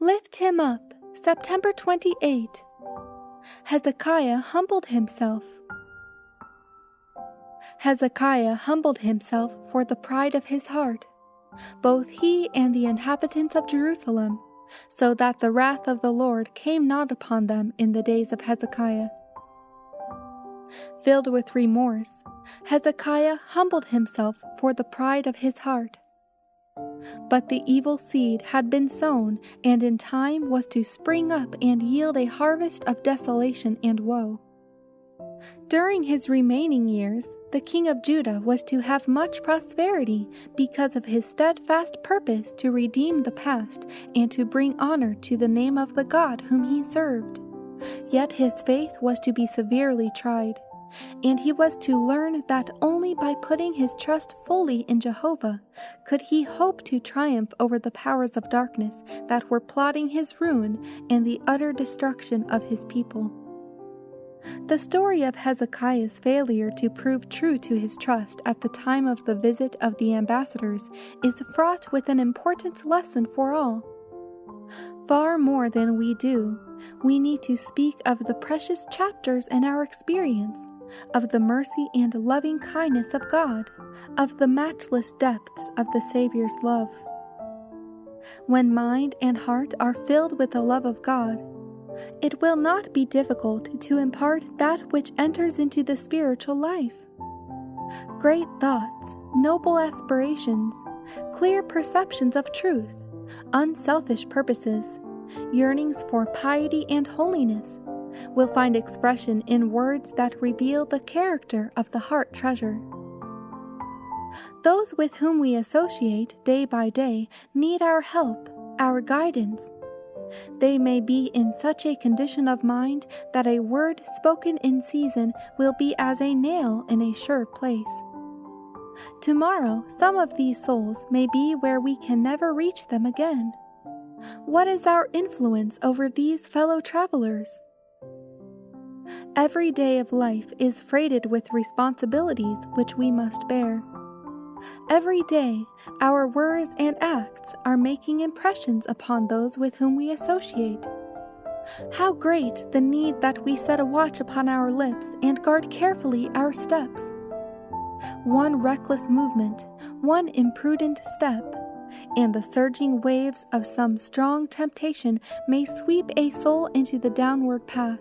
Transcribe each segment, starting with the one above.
Lift him up. September 28. Hezekiah humbled himself. Hezekiah humbled himself for the pride of his heart, both he and the inhabitants of Jerusalem, so that the wrath of the Lord came not upon them in the days of Hezekiah. Filled with remorse, Hezekiah humbled himself for the pride of his heart. But the evil seed had been sown, and in time was to spring up and yield a harvest of desolation and woe. During his remaining years, the king of Judah was to have much prosperity because of his steadfast purpose to redeem the past and to bring honor to the name of the God whom he served. Yet his faith was to be severely tried, and he was to learn that only by putting his trust fully in Jehovah could he hope to triumph over the powers of darkness that were plotting his ruin and the utter destruction of his people. The story of Hezekiah's failure to prove true to his trust at the time of the visit of the ambassadors is fraught with an important lesson for all. Far more than we do, we need to speak of the precious chapters in our experience, of the mercy and loving kindness of God, of the matchless depths of the Saviour's love. When mind and heart are filled with the love of God, it will not be difficult to impart that which enters into the spiritual life. Great thoughts, noble aspirations, clear perceptions of truth, unselfish purposes, yearnings for piety and holiness will find expression in words that reveal the character of the heart treasure. Those with whom we associate day by day need our help, our guidance. They may be in such a condition of mind that a word spoken in season will be as a nail in a sure place. Tomorrow, some of these souls may be where we can never reach them again. What is our influence over these fellow travelers? Every day of life is freighted with responsibilities which we must bear. Every day, our words and acts are making impressions upon those with whom we associate. How great the need that we set a watch upon our lips and guard carefully our steps. One reckless movement, one imprudent step, and the surging waves of some strong temptation may sweep a soul into the downward path.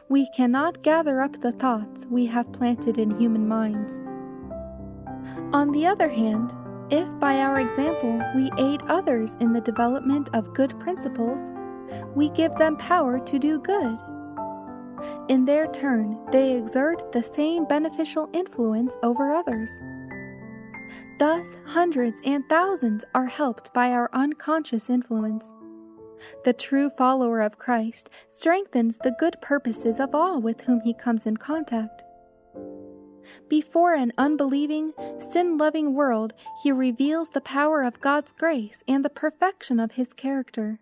We cannot gather up the thoughts we have planted in human minds. On the other hand, if by our example we aid others in the development of good principles, we give them power to do good. In their turn, they exert the same beneficial influence over others. Thus, hundreds and thousands are helped by our unconscious influence. The true follower of Christ strengthens the good purposes of all with whom he comes in contact. Before an unbelieving, sin-loving world, he reveals the power of God's grace and the perfection of his character.